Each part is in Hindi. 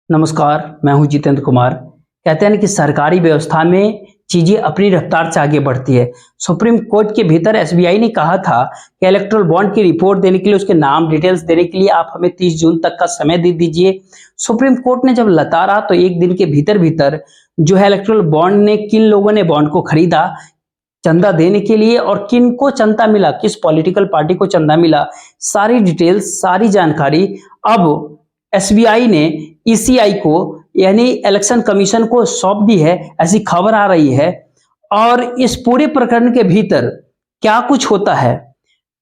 नमस्कार, मैं हूं जितेंद्र कुमार। कहते हैं ना कि सरकारी व्यवस्था में चीजें अपनी रफ्तार से आगे बढ़ती है। सुप्रीम कोर्ट के भीतर एसबीआई ने कहा था कि इलेक्टोरल बॉन्ड की रिपोर्ट देने के लिए, उसके नाम डिटेल्स देने के लिए आप हमें 30 जून तक का समय दे दीजिए। सुप्रीम कोर्ट ने जब लताड़ा तो एक दिन के भीतर भीतर जो है इलेक्टोरल बॉन्ड ने, किन लोगों ने बॉन्ड को खरीदा चंदा देने के लिए और किन को चंदा मिला, किस पॉलिटिकल पार्टी को चंदा मिला, सारी डिटेल्स, सारी जानकारी अब एसबीआई ने ईसीआई को यानी इलेक्शन कमीशन को सौंप दी है, ऐसी खबर आ रही है। और इस पूरे प्रकरण के भीतर क्या कुछ होता है,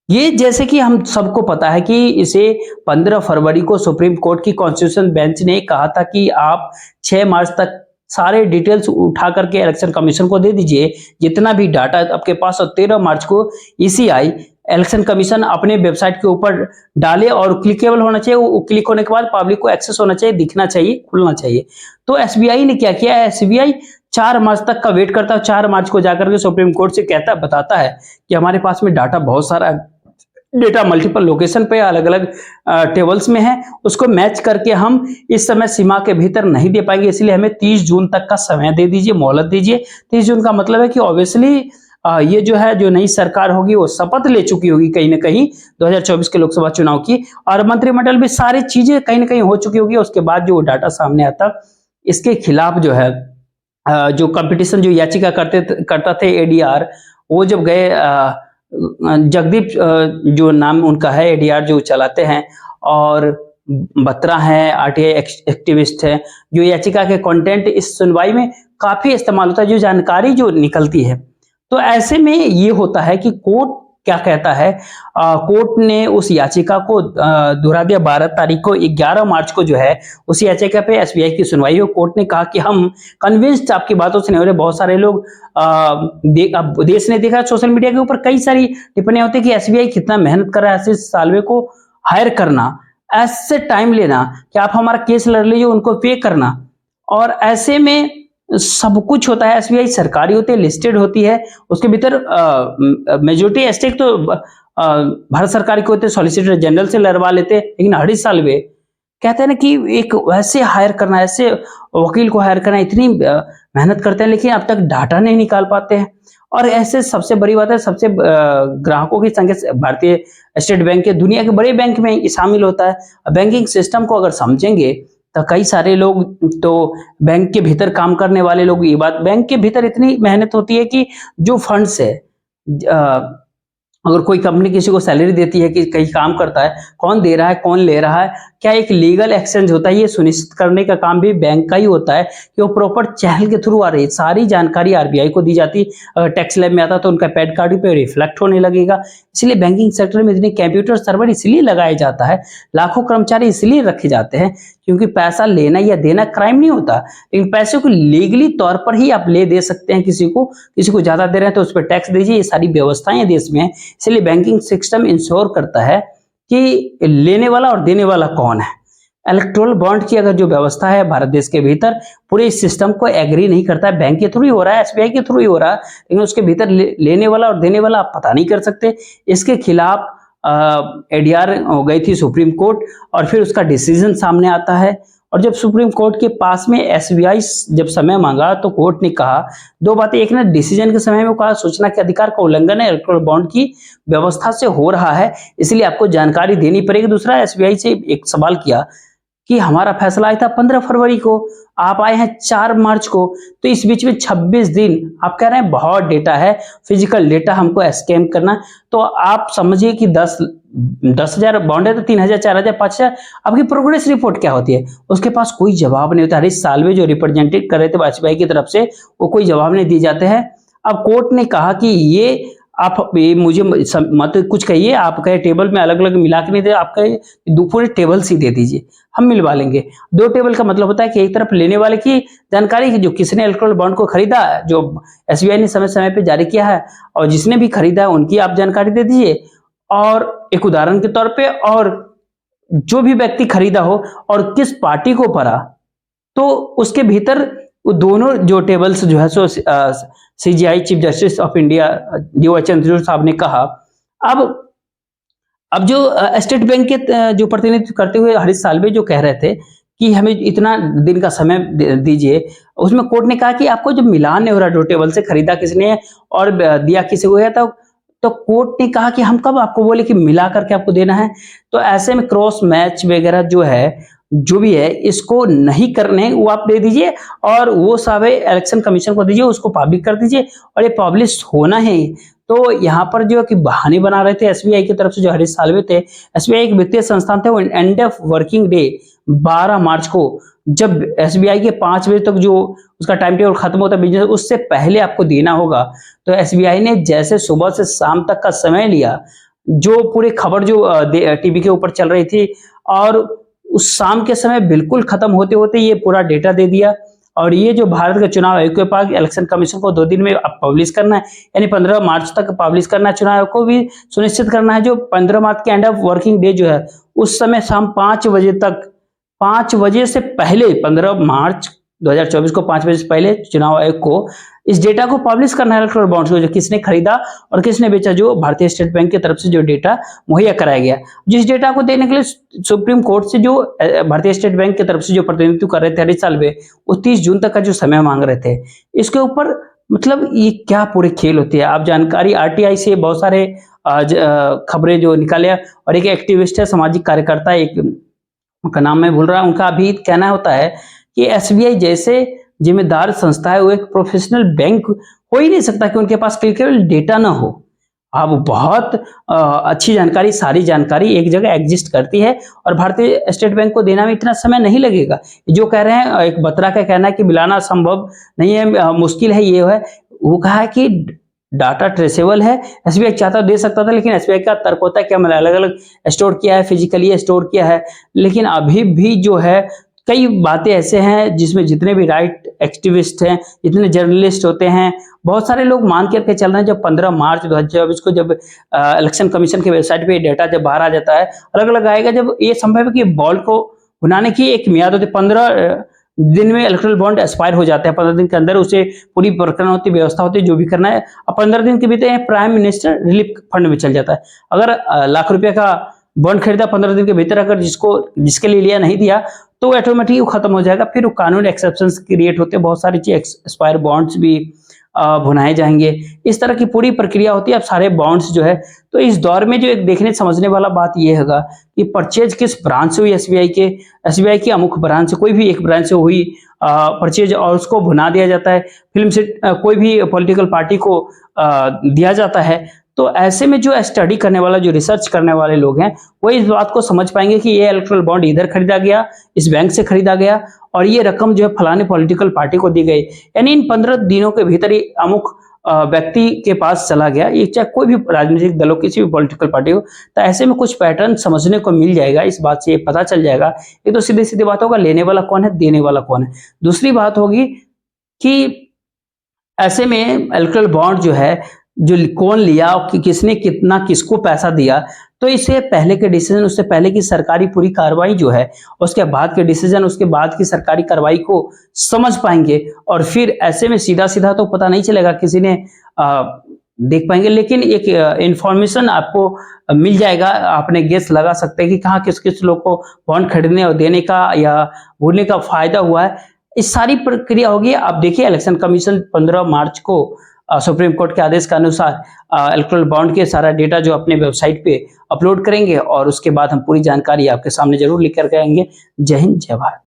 ये जैसे कि हम सबको पता है कि इसे 15 फरवरी को सुप्रीम कोर्ट की कॉन्स्टिट्यूशन बेंच ने कहा था कि आप 6 मार्च तक सारे डिटेल्स उठा करके इलेक्शन कमीशन को दे दीजिए, जितना भी डाटा आपके पास। और 13 मार्च को ईसीआई इलेक्शन कमीशन अपने वेबसाइट के ऊपर डाले और क्लिकेबल होना चाहिए। वो क्लिक होने के बाद पब्लिक को एक्सेस होना चाहिए, दिखना चाहिए, खुलना चाहिए। तो एसबीआई ने क्या किया है, एसबीआई 4 मार्च तक का वेट करता है। 4 मार्च को जाकर के सुप्रीम कोर्ट से बताता है कि हमारे पास में डाटा बहुत सारा है, डेटा मल्टीपल लोकेशन पे अलग अलग टेबल्स में है, उसको मैच करके हम इस समय सीमा के भीतर नहीं दे पाएंगे, इसलिए हमें 30 जून तक का समय दे दीजिए, मोहलत दीजिए। 30 जून का मतलब है कि ऑब्वियसली ये जो है, जो नई सरकार होगी वो शपथ ले चुकी होगी कहीं ना कहीं 2024 के लोकसभा चुनाव की, और मंत्रिमंडल भी सारी चीजें कहीं ना कहीं हो चुकी होगी। उसके बाद जो डाटा सामने आता, इसके खिलाफ जो है जो कंपटीशन जो याचिका करता थे एडीआर, वो जब गए जगदीप जो नाम उनका है, एडीआर जो चलाते हैं, और बत्रा है, आरटीआई एक्टिविस्ट है, जो याचिका के कंटेंट इस सुनवाई में काफी इस्तेमाल होता है, जो जानकारी जो निकलती है। तो ऐसे में ये होता है कि कोर्ट क्या कहता है, कोर्ट ने उस याचिका को दोहरा दिया। 12 तारीख को, 11 मार्च को जो है उस याचिका पे एसबीआई की सुनवाई हो। कोर्ट ने कहा कि हम कन्विंस्ड आपकी बातों से नहीं हो रहे। बहुत सारे लोग अब देश ने देखा, सोशल मीडिया के ऊपर कई सारी टिप्पणियां होती है कि एसबीआई कितना मेहनत कर रहा है आशीष साल्वे को हायर करना, ऐसे टाइम लेना कि आप हमारा केस लड़ लीजिए, उनको पे करना। और ऐसे में सब कुछ होता है। एसबीआई सरकारी होती है, लिस्टेड होती है, उसके भीतर मेजोरिटी स्टेक तो भारत सरकार के होते, सॉलिसिटर जनरल से लड़वा लेते। लेकिन हरीश साल्वे कहते हैं ना कि एक वैसे हायर करना, ऐसे वकील को हायर करना, इतनी मेहनत करते हैं लेकिन अब तक डाटा नहीं निकाल पाते हैं। और ऐसे सबसे बड़ी बात है, सबसे ग्राहकों की संख्या भारतीय स्टेट बैंक के, दुनिया के बड़े बैंक में शामिल होता है। बैंकिंग सिस्टम को अगर समझेंगे तो कई सारे लोग, तो बैंक के भीतर काम करने वाले लोग, ये बात, बैंक के भीतर इतनी मेहनत होती है कि जो फंड्स है, अगर कोई कंपनी किसी को सैलरी देती है कि कहीं काम करता है, कौन दे रहा है, कौन ले रहा है, क्या एक लीगल एक्सचेंज होता है, ये सुनिश्चित करने का काम भी बैंक का ही होता है कि वो प्रॉपर चैनल के थ्रू आ रही है। सारी जानकारी आरबीआई को दी जाती। अगर टैक्स लैब में आता तो उनका पैड कार्ड पे रिफ्लेक्ट होने लगेगा। इसलिए बैंकिंग सेक्टर में इतने कंप्यूटर सर्वर इसलिए लगाया जाता है, लाखों कर्मचारी इसलिए रखे जाते हैं, क्योंकि पैसा लेना या देना क्राइम नहीं होता, लेकिन पैसे को लीगली तौर पर ही आप ले दे सकते हैं। किसी को ज्यादा दे रहे हैं तो उस पर टैक्स दीजिए, ये सारी व्यवस्थाएं देश में है। इसलिए बैंकिंग सिस्टम इंश्योर करता है कि लेने वाला और देने वाला कौन है। इलेक्टोरल बॉन्ड की अगर जो व्यवस्था है भारत देश के भीतर, पूरे इस सिस्टम को एग्री नहीं करता है। बैंक के थ्रू ही हो रहा है, एसबीआई के थ्रू ही हो रहा है, लेकिन उसके भीतर लेने वाला और देने वाला आप पता नहीं कर सकते। इसके खिलाफ एडीआर गई थी सुप्रीम कोर्ट, और फिर उसका डिसीजन सामने आता है। और जब सुप्रीम कोर्ट के पास में एसबीआई जब समय मांगा तो कोर्ट ने कहा दो बातें। एक ने डिसीजन के समय में कहा सूचना के अधिकार का उल्लंघन है, इलेक्टोरल बॉन्ड की व्यवस्था से हो रहा है, इसलिए आपको जानकारी देनी पड़ेगी। दूसरा, एसबीआई से एक सवाल किया कि हमारा फैसला आया था 15 फरवरी को, आप आए हैं 4 मार्च को, तो इस बीच में 26 दिन आप कह रहे हैं बहुत डेटा है, फिजिकल डेटा हमको स्कैन करना। तो आप समझिए कि 10,000 बॉन्ड है तो 3,000, 4,000, 5,000, आपकी प्रोग्रेस रिपोर्ट क्या होती है? उसके पास कोई जवाब नहीं होता। हरीश साल्वे जो रिप्रेजेंटेट कर रहे थे वाजपेयी की तरफ से, वो कोई जवाब नहीं दिए जाते हैं। अब कोर्ट ने कहा कि ये आप मुझे मत कुछ कहिए, आप कहे टेबल में अलग अलग मिला के नहीं दे, आप कहे पूरे टेबल ही दे दीजिए, हम मिलवा लेंगे। 2 टेबल का मतलब होता है कि एक तरफ लेने वाले की जानकारी की, जो किसने इलेक्टोरल बॉन्ड को खरीदा, जो एसबीआई ने समय समय पे जारी किया है, और जिसने भी खरीदा है उनकी आप जानकारी दे दीजिए। और एक उदाहरण के तौर पे, और जो भी व्यक्ति खरीदा हो और किस पार्टी को पड़ा, तो उसके भीतर वो दोनों जो टेबल्स जो है, so CJI chief justice of India DY Chandrachud साहब ने कहा। अब जो स्टेट बैंक के जो प्रतिनिधित्व करते हुए हरीश साल्वे जो कह रहे थे कि हमें इतना दिन का समय दीजिए। उसमें कोर्ट ने कहा कि आपको जब मिलान नहीं हो रहा, डोटेबल से खरीदा किसने और दिया किसी को है, तो कोर्ट ने कहा कि हम कब आपको बोले कि मिला करके आपको देना है। तो ऐसे में क्रॉस मैच वगैरह जो है, जो भी है, इसको नहीं करने वो आप दे दीजिए और वो सब इलेक्शन कमीशन को दीजिए, उसको पब्लिक कर दीजिए और ये पब्लिश होना है। तो यहाँ पर जो कि बहाने बना रहे थे एसबीआई की तरफ से, जो हरीश साल्वे थे, एसबीआई एक वित्तीय संस्थान थे, वो एंड ऑफ वर्किंग डे 12 मार्च को, जब एसबीआई के 5 बजे तक जो उसका टाइम टेबल खत्म होता है बिजनेस, उससे पहले आपको देना होगा। तो एसबीआई ने जैसे सुबह से शाम तक का समय लिया, जो पूरी खबर जो टीवी के ऊपर चल रही थी, और उस शाम के समय बिल्कुल खत्म होते होते ये पूरा डेटा दे दिया। और ये जो भारत के चुनाव आयोग के पास इलेक्शन कमीशन को 2 दिन में पब्लिश करना है, यानी 15 मार्च तक पब्लिश करना है। चुनाव आयोग को भी सुनिश्चित करना है जो 15 मार्च के एंड ऑफ वर्किंग डे जो है, उस समय शाम 5 बजे तक, 5 बजे से पहले, 15 मार्च 2024 को 5 बजे से पहले चुनाव आयोग को इस डेटा को पब्लिश करना है, इलेक्टोरल बॉन्ड्स को, जो किसने खरीदा और किसने बेचा, जो भारतीय स्टेट बैंक की तरफ से जो डेटा मुहैया कराया गया। जिस डेटा को देने के लिए सुप्रीम कोर्ट से जो भारतीय स्टेट बैंक की तरफ से जो प्रतिनिधित्व कर रहे थे हरीश साल्वे, वो 30 जून तक का जो समय मांग रहे थे, इसके ऊपर मतलब ये क्या पूरे खेल होती है। आप जानकारी आरटीआई से बहुत सारे खबरें जो निकाले, और एक एक्टिविस्ट है, सामाजिक कार्यकर्ता, एक उनका नाम मैं भूल रहा हूं, उनका भी कहना होता है कि एसबीआई जैसे जिम्मेदार संस्था है, वो एक प्रोफेशनल बैंक हो ही नहीं सकता कि उनके पास क्लिकेबल डेटा ना हो। अब बहुत अच्छी जानकारी, सारी जानकारी एक जगह एग्जिस्ट करती है, और भारतीय स्टेट बैंक को देना में इतना समय नहीं लगेगा। जो कह रहे हैं, एक बत्रा का कहना है कि मिलाना संभव नहीं है, मुश्किल है, ये है। वो कहा है कि डाटा ट्रेसेबल है, एसबीआई चाहता दे सकता था, लेकिन एसबीआई का तर्क होता है कि हमने अलग अलग स्टोर किया है, फिजिकली स्टोर किया है। लेकिन अभी भी जो है कई बातें ऐसे हैं जिसमें जितने भी राइट एक्टिविस्ट हैं, जितने जर्नलिस्ट होते हैं, बहुत सारे लोग मान करके चल रहे हैं, जब 15 मार्च 2024 को जब इलेक्शन कमीशन की वेबसाइट पे डेटा जब बाहर आ जाता है, अलग अलग आएगा, जब ये संभव है कि बॉन्ड को बनाने की एक मियाद होती है, 15 दिन में इलेक्ट्रल बॉन्ड एक्सपायर हो जाता है, 15 दिन के अंदर उसे पूरी प्रक्रिया होती है, व्यवस्था होती है, जो भी करना है, और 15 दिन के भीतर प्राइम मिनिस्टर रिलीफ फंड में चल जाता है। अगर लाख रुपए का बॉन्ड खरीदा 15 दिन के भीतर, अगर जिसके लिए लिया नहीं दिया, तो ऑटोमेटिक वो खत्म हो जाएगा। फिर वो कानून एक्सेप्शंस क्रिएट होते हैं, बहुत सारी चीज एक्सपायर बॉन्ड्स भी भुनाए जाएंगे, इस तरह की पूरी प्रक्रिया होती है। अब सारे बॉन्ड्स जो है, तो इस दौर में जो एक देखने समझने वाला बात यह होगा कि परचेज किस ब्रांच से हुई, एसबीआई के अमुख ब्रांच से, कोई भी एक ब्रांच से हुई परचेज, और उसको भुना दिया जाता है, फिल्म से कोई भी पॉलिटिकल पार्टी को दिया जाता है। तो ऐसे में जो स्टडी करने वाला, जो रिसर्च करने वाले लोग हैं, वो इस बात को समझ पाएंगे कि ये इलेक्ट्रल बॉन्ड इधर खरीदा गया, इस बैंक से खरीदा गया, और ये रकम जो है फलाने पॉलिटिकल पार्टी को दी गई, यानी इन 15 दिनों के भीतर ही अमुक व्यक्ति के पास चला गया, ये चाहे कोई भी राजनीतिक दलों, किसी भी पॉलिटिकल पार्टी हो। तो ऐसे में कुछ पैटर्न समझने को मिल जाएगा, इस बात से ये पता चल जाएगा। ये तो सीधी सीधी बात होगा, लेने वाला कौन है, देने वाला कौन है। दूसरी बात होगी कि ऐसे में इलेक्ट्रल बॉन्ड जो है, जो कौन लिया और किसने कितना किसको पैसा दिया, तो इससे पहले के डिसीजन, उससे पहले की सरकारी पूरी कार्रवाई जो है, उसके बाद के डिसीजन, उसके बाद की सरकारी कार्रवाई को समझ पाएंगे। और फिर ऐसे में सीधा सीधा तो पता नहीं चलेगा, किसी ने देख पाएंगे, लेकिन एक इंफॉर्मेशन आपको मिल जाएगा। आपने गेस लगा सकते हैं कि कहाँ किस किस लोग को बॉन्ड खरीदने और देने का या भूलने का फायदा हुआ है। इस सारी प्रक्रिया होगी। आप देखिए, इलेक्शन कमीशन 15 मार्च को सुप्रीम कोर्ट के आदेश के अनुसार इलेक्ट्रल बॉन्ड के सारा डेटा जो अपने वेबसाइट पे अपलोड करेंगे, और उसके बाद हम पूरी जानकारी आपके सामने जरूर लेकर आएंगे। जय हिंद, जय भारत।